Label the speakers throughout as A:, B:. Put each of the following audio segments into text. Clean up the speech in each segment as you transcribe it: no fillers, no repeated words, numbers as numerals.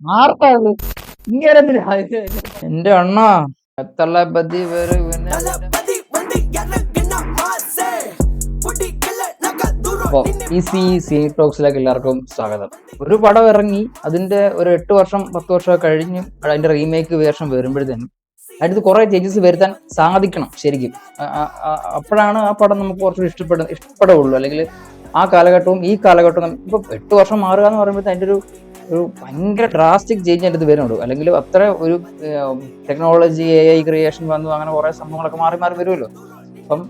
A: ആർക്കാത് ഇങ്ങനെ എന്റെ അണ്ണാ തളപതി വേറെ ഈസി ടോക്സിലേക്ക് എല്ലാവർക്കും സ്വാഗതം. ഒരു പടം ഇറങ്ങി അതിന്റെ ഒരു 8 വർഷം 10 വർഷം കഴിഞ്ഞ് അതിന്റെ റീമേക്ക് വേർഷൻ വരുമ്പോഴത്തേനും അടുത്ത് കുറെ ചേഞ്ചസ് വരുത്താൻ സാധിക്കണം ശരിക്കും. അപ്പോഴാണ് ആ പടം നമുക്ക് കുറച്ചുകൂടി ഇഷ്ടപ്പെടുള്ളൂ. അല്ലെങ്കിൽ ആ കാലഘട്ടവും ഈ കാലഘട്ടവും ഇപ്പൊ 8 വർഷം മാറുക എന്ന് പറയുമ്പോൾ അതിന്റെ ഒരു ഭയങ്കര ഡ്രാസ്റ്റിക് ചേഞ്ച് അതിൻ്റെ വരുന്നുള്ളൂ. അല്ലെങ്കിൽ അത്ര ഒരു ടെക്നോളജി AI ക്രിയേഷൻ വന്നു, അങ്ങനെ കുറെ സംഭവങ്ങളൊക്കെ മാറി മാറി വരുമല്ലോ. അപ്പം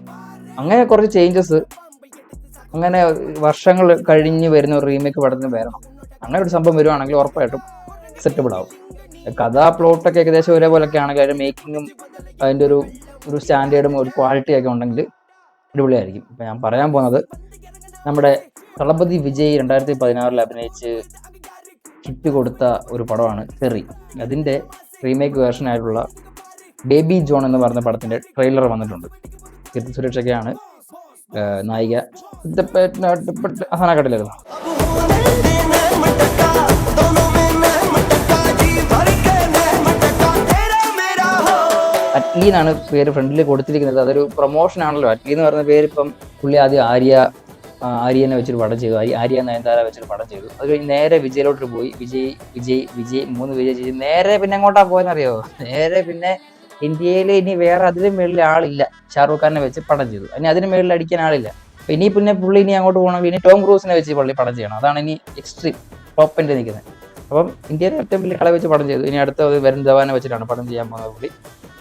A: അങ്ങനെ കുറച്ച് ചേഞ്ചസ് അങ്ങനെ വർഷങ്ങൾ കഴിഞ്ഞ് വരുന്ന ഒരു റീമേക്ക് പടത്തിന് വരണം. അങ്ങനെ ഒരു സംഭവം വരുവാണെങ്കിൽ ഉറപ്പായിട്ടും അക്സെപ്റ്റബിൾ ആവും. കഥാ പ്ലോട്ടൊക്കെ ഏകദേശം ഒരേപോലൊക്കെ ആണെങ്കിൽ അതിന്റെ മേക്കിങ്ങും അതിൻ്റെ ഒരു സ്റ്റാൻഡേർഡും ഒരു ക്വാളിറ്റി ഒക്കെ ഉണ്ടെങ്കിൽ അടിപൊളിയായിരിക്കും. ഇപ്പം ഞാൻ പറയാൻ പോകുന്നത് നമ്മുടെ തളപതി വിജയ് 2016 അഭിനയിച്ച് ഹിറ്റ് കൊടുത്ത ഒരു പടമാണ് തെറി. അതിൻ്റെ റീമേക്ക് വേർഷൻ ആയിട്ടുള്ള ബേബി ജോൺ എന്ന് പറഞ്ഞ പടത്തിൻ്റെ ട്രെയിലർ വന്നിട്ടുണ്ട്. കീർത്തി സുരേഷൊക്കെയാണ് നായിക. അസാനഘട്ടിലായിരുന്നു. അറ്റ്ലി എന്നാണ് പേര് ഫ്രണ്ടിൽ കൊടുത്തിരിക്കുന്നത്. അതൊരു പ്രൊമോഷൻ ആണല്ലോ. അറ്റ്ലി എന്ന് പറഞ്ഞ പേര് ഇപ്പം പുള്ളി ആദ്യം ആര്യനെ വെച്ചൊരു പടം ചെയ്തു, ആര്യ നയൻതാര വെച്ചൊരു പടം ചെയ്തു. അത് കഴിഞ്ഞ് നേരെ വിജയിലോട്ട് പോയി. വിജയ് 3 വിജയ് ചെയ്തു. നേരെ പിന്നെ എങ്ങോട്ടാ പോയെന്നറിയോ? നേരെ പിന്നെ ഇന്ത്യയിൽ ഇനി വേറെ അതിലും മേളിൽ ആളില്ല. ഷാറൂഖ് ഖാനെ വെച്ച് പടം ചെയ്തു. ഇനി അതിന് മേളിൽ അടിക്കാൻ ആളില്ല. അപ്പൊ ഇനി പിന്നെ പുള്ളി ഇനി അങ്ങോട്ട് പോകണമെങ്കിൽ ഇനി ടോം ക്രൂസിനെ വെച്ച് പുള്ളി പടം ചെയ്യണം. അതാണ് ഇനി എക്സ്ട്രീം ടോപ്പ് എൻ്റെ നിൽക്കുന്നത്. അപ്പം ഇന്ത്യയിലെ ഏറ്റവും വലിയ കളെ വെച്ച് പടം ചെയ്തു. ഇനി അടുത്ത വരുൺ ധവാനെ വെച്ചിട്ടാണ് പടം ചെയ്യാൻ പോകുന്നത് പുള്ളി.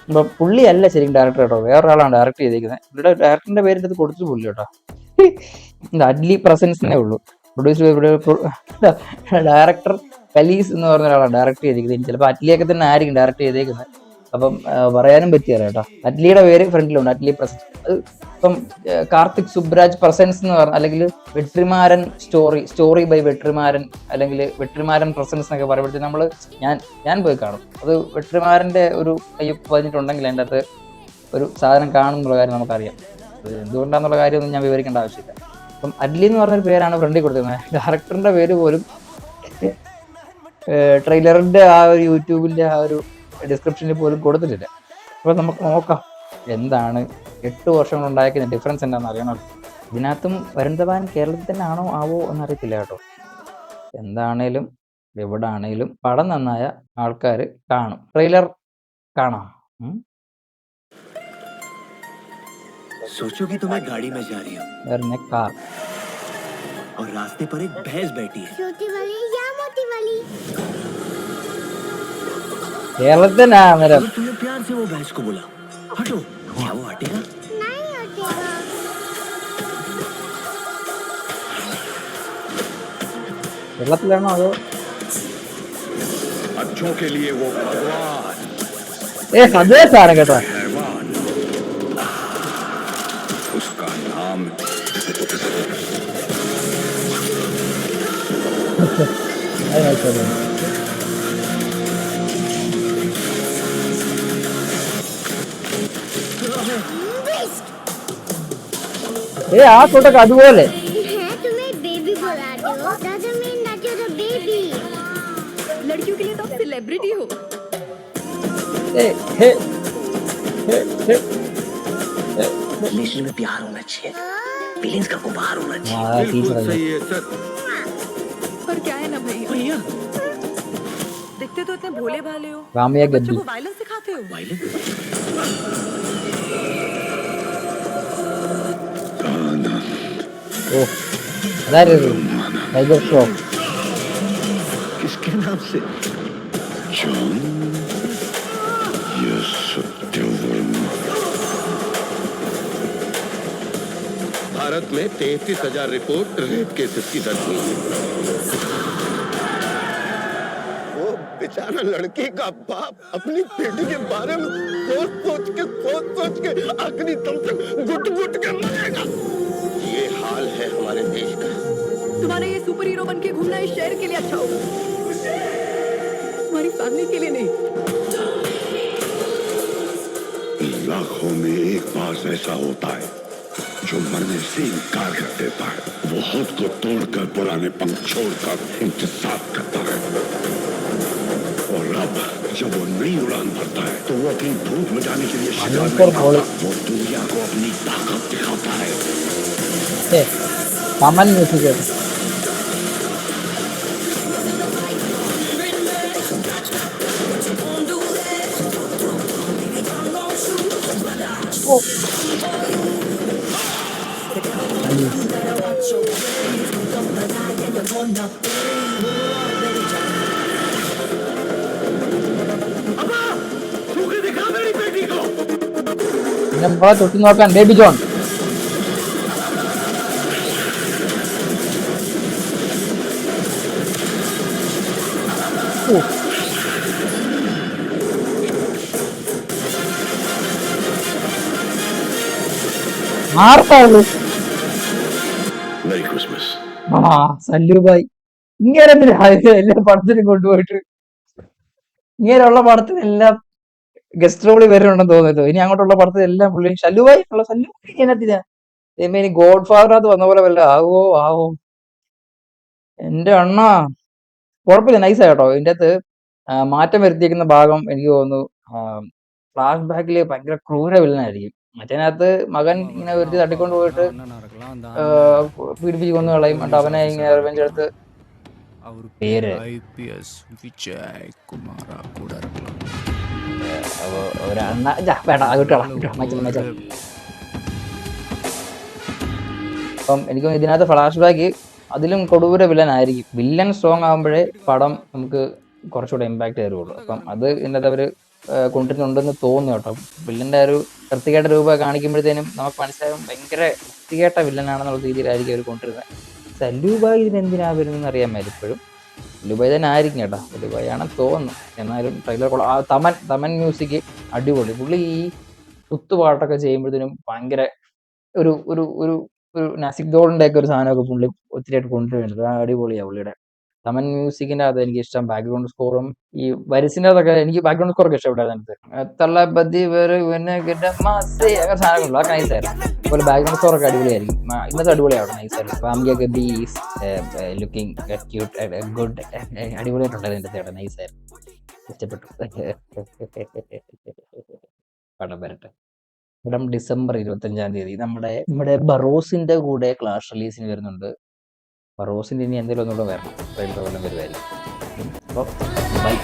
A: അപ്പം പുള്ളി അല്ല ശരിക്കും ഡയറക്ടർ കേട്ടോ, വേറൊരാളാണ് ഡയറക്ട് ചെയ്തിരിക്കുന്നത്. പുള്ളിയുടെ ഡയറക്ടറിന്റെ പേരിൻ്റെ അത് കൊടുത്തു പുള്ളി കേട്ടോ. അഡ്ലി പ്രസൻസിനെ ഉള്ളൂ. ഡയറക്ടർ കലീസ് എന്ന് പറഞ്ഞ ഒരാളാണ് ഡയറക്ട് ചെയ്തിരിക്കുന്നത്. ചിലപ്പോൾ അറ്റ്ലിയൊക്കെ തന്നെ ആയിരിക്കും ഡയറക്ട് ചെയ്തേക്കുന്നത്. അപ്പം പറയാനും പറ്റിയല്ല കേട്ടോ. അറ്റ്ലിയുടെ പേര് ഫ്രണ്ടിലുണ്ട്, അറ്റ്ലി പ്രസൻസ്. അത് ഇപ്പം കാർത്തിക് സുബ്രാജ് പ്രസൻസ് എന്ന് പറഞ്ഞ, അല്ലെങ്കിൽ വെട്രിമാരൻ സ്റ്റോറി ബൈ വെട്രിമാരൻ, അല്ലെങ്കിൽ വെട്രിമാരൻ പ്രസൻസ് എന്നൊക്കെ പറയുമ്പോഴത്തേക്ക് നമ്മൾ ഞാൻ പോയി കാണും. അത് വെട്രിമാരൻ്റെ ഒരു കയ്യൊപ്പ് പതിഞ്ഞിട്ടുണ്ടെങ്കിൽ അതിൻ്റെ അകത്ത് ഒരു സാധനം കാണുന്നുള്ള കാര്യം നമുക്കറിയാം. അത് എന്തുകൊണ്ടാന്നുള്ള കാര്യമൊന്നും ഞാൻ വിവരിക്കേണ്ട ആവശ്യമില്ല. അപ്പം അറ്റ്ലി എന്ന് പറഞ്ഞൊരു പേരാണ് ഫ്രണ്ടിൽ കൊടുത്തിരുന്നത്. ഡയറക്ടറിന്റെ പേര് പോലും ട്രെയിലറിന്റെ ആ ഒരു യൂട്യൂബിന്റെ ആ ഒരു ഡിസ്ക്രിപ്ഷനിൽ പോലും കൊടുത്തിട്ടില്ല. അപ്പോൾ നമുക്ക് നോക്കാം എന്താണ് 8 വർഷം കൊണ്ടുണ്ടാക്കിയ ഡിഫറൻസ് എന്താണെന്ന് അറിയണം. ഇതിനകത്തും വരുൺ ധവാൻ കേരളത്തിൽ തന്നെ ആണോ ആവോ എന്നറിയത്തില്ല കേട്ടോ. എന്താണേലും എവിടെ ആണേലും പടം നന്നായ ആൾക്കാർ കാണും. ട്രെയിലർ കാണാം.
B: सोचो कि तुम्हें गाड़ी में जा रही हो
A: कार
B: और रास्ते पर एक भैंस बैठी है,
C: छोटी वाली या मोटी वाली।
B: अगर तुमने प्यार से वो भैंस को बोला हटो, क्या वो हटेगा?
C: नहीं हटेगा।
A: കേരളത്തിലാണോ അതോ
D: अच्छों के लिए वो भगवान
A: അതേ സാധനം കേട്ടോ.
D: हैवान, उसका नाम
A: ആ കൂട്ടൊക്കെ അതുപോലെ
C: तुम्हें बेबी बुलाते हो, doesn't mean that you're the baby।
E: लड़कियों के लिए तो आप सेलिब्रिटी हो।
B: रिलेशन में प्यार होना चाहिए, फीलिंग्स का गुबार होना चाहिए।
D: बिल्कुल सही है सर।
E: पर क्या है ना भैया,
B: भैया
E: दिखते तो इतने भोले भाले हो,
A: रामिया
E: बच्चों
A: गद्दी
E: को वायलेंस सिखाते हो।
B: वायलेंस
A: അതായത് ടൈഗർ ഷ്രോഫ്.
B: किसके नाम से?
D: जॉन, ये सत्यवर्मा। भारत में 33,000 रिपोर्ट रेप केसेस की दर्ज हुई। वो बेचारा लड़की का बाप अपनी बेटी के बारे में सोच सोच के आखिरी दम तक घुट के मरेगा। ये हाल है हमारे देश का।
E: तुम्हारे ये सुपर हीरो बन के घूमना इस शहर के लिए अच्छा होगा, तुम्हारी फैमिली के लिए नहीं।
D: लाखों में एक बार ऐसा होता है जो मरने से इनकार कर देता है। वो खुद को तोड़कर पुराने पंख छोड़कर इंतजार करता है। जब वो नई उड़ान भरता है तो वो अपनी भूख मिटाने के लिए शिकार
A: സൂപ്പർ
D: नहीं
A: പൊളി.
D: करता, वो दुनिया को अपनी ताकत दिखाता है.
A: തമൻ മ്യൂസിക് കേട്ടോ. ഓ, പിന്നെ നമ്മളെ തൊട്ട് നോക്കാൻ ബേബി ജോൺ. ഓ, ആർക്കാവുള്ളൂ.
D: मेरी क्रिसमस.
A: ആ സല്ലുഭായി ഇങ്ങനെ എല്ലാ പടത്തിനും കൊണ്ടുപോയിട്ട് ഇങ്ങനെയുള്ള പടത്തിനെല്ലാം ഗസ്റ്റ് റോളിൽ വരുന്നുണ്ടെന്ന് തോന്നുന്നു. ഇനി അങ്ങോട്ടുള്ള പടത്തിൽ എല്ലാം പുള്ളി ശല്ലുഭായി ഉള്ള ശല്ലുഭായി ഇങ്ങനത്തിനാ ഇനി ഗോഡ് ഫാദറിനകത്ത് വന്ന പോലെ വല്ല ആവോ ആവോ. എന്റെ അണ്ണാ കുഴപ്പമില്ല, നൈസാ കേട്ടോ. ഇതിന്റെ അകത്ത് മാറ്റം വരുത്തിയിരിക്കുന്ന ഭാഗം എനിക്ക് തോന്നുന്നു ഫ്ലാഷ് ബാക്കിൽ ഭയങ്കര ക്രൂര വില്ലനായിരിക്കും. മറ്റേനകത്ത് മകൻ ഇങ്ങനെ ഒരുത്തി തട്ടിക്കൊണ്ട് പോയിട്ട് പീഡിപ്പിച്ച് കൊന്നു കളയും. എന്നിട്ട് അവനെ ഇങ്ങനെ റിവെഞ്ച് എടുത്ത് പേര് ഒരു അണ്ണ വേണ്ട കിട്ടണം. അപ്പം എനിക്ക് തോന്നുന്നു ഇതിനകത്ത് ഫ്ലാഷ് ബാക്ക് അതിലും കൊടൂര വില്ലനായിരിക്കും. വില്ലൻ സ്ട്രോങ് ആകുമ്പോഴേ പടം നമുക്ക് കുറച്ചുകൂടെ ഇമ്പാക്ട് തരുള്ളൂ. അപ്പം അത് ഇതിനകത്ത് അവർ കൊണ്ടിട്ടുണ്ടെന്ന് തോന്നുന്നു കേട്ടോ. വില്ലന്റെ ഒരു വൃത്തികേട്ട രൂപ കാണിക്കുമ്പോഴത്തേനും നമുക്ക് മനസ്സിലാകും ഭയങ്കര വൃത്തികേട്ട വില്ലനാണെന്നുള്ള രീതിയിലായിരിക്കും അവർ കൊണ്ടിരുന്നത്. സല്ലൂബായി ഇതിനെന്തിനാ വരുന്നതെന്ന് അറിയാൻ മേലും ഇപ്പോഴും. സല്ലൂബായി തന്നെ ആയിരിക്കും കേട്ടോ, സല്ലൂബായി ആണെന്ന് തോന്നുന്നു. എന്നാലും ട്രെയിലർ തമൻ മ്യൂസിക് അടിപൊളി. പുള്ളി ഈ കുത്തുപാട്ടൊക്കെ ചെയ്യുമ്പോഴത്തേനും ഭയങ്കര ഒരു ഒരു ഒരു ഒരു നാസിക് ദോളിന്റെ ഒക്കെ ഒരു സാധനമൊക്കെ പുള്ളി ഒത്തിരിയായിട്ട് കൊണ്ടുവരുന്നത് അടിപൊളിയാണ് പുള്ളിയുടെ. തമൻ മ്യൂസിക്കിന്റെ അത് എനിക്ക് ഇഷ്ടം. ബാക്ക്ഗ്രൗണ്ട് സ്കോറും ഈ വരിസിന്റെ അതൊക്കെ എനിക്ക് ബാക്ക്ഗ്രൗണ്ട് സ്കോറൊക്കെ ഇഷ്ടപ്പെട്ടായിരുന്നു. തള്ളബദ്ധി വേറെ പിന്നെ അങ്ങനെ സാധനങ്ങളുണ്ട്, അതൊക്കെ നൈസായിരുന്നു. അതുപോലെ ബാക്ക്ഗ്രൗണ്ട് സ്കോറൊക്കെ അടിപൊളിയായിരിക്കും. ഇന്നത്തെ അടിപൊളിയാണ്, നൈസായിരുന്നു. ഫാമിലിയൊക്കെ ബീസ് ലുക്കിംഗ് ക്യൂട്ട് ഗുഡ് അടിപൊളിയായിട്ടുണ്ടായിരുന്നു. ഇതിന്റെ ചേട്ടൻ നൈസായിരുന്നു, ഇഷ്ടപ്പെട്ടു. പടം വരട്ടെ. പടം ഡിസംബർ 25 നമ്മുടെ ബറോസിന്റെ കൂടെ ക്ലാഷ് റിലീസിന് വരുന്നുണ്ട്. ബറോസിന്റെ ഇനി എന്തെങ്കിലും ഒന്നുകൂടെ വരണം, ട്രെയിലർ വല്ലതും വരുമായിരിക്കും. അപ്പോൾ ബൈ.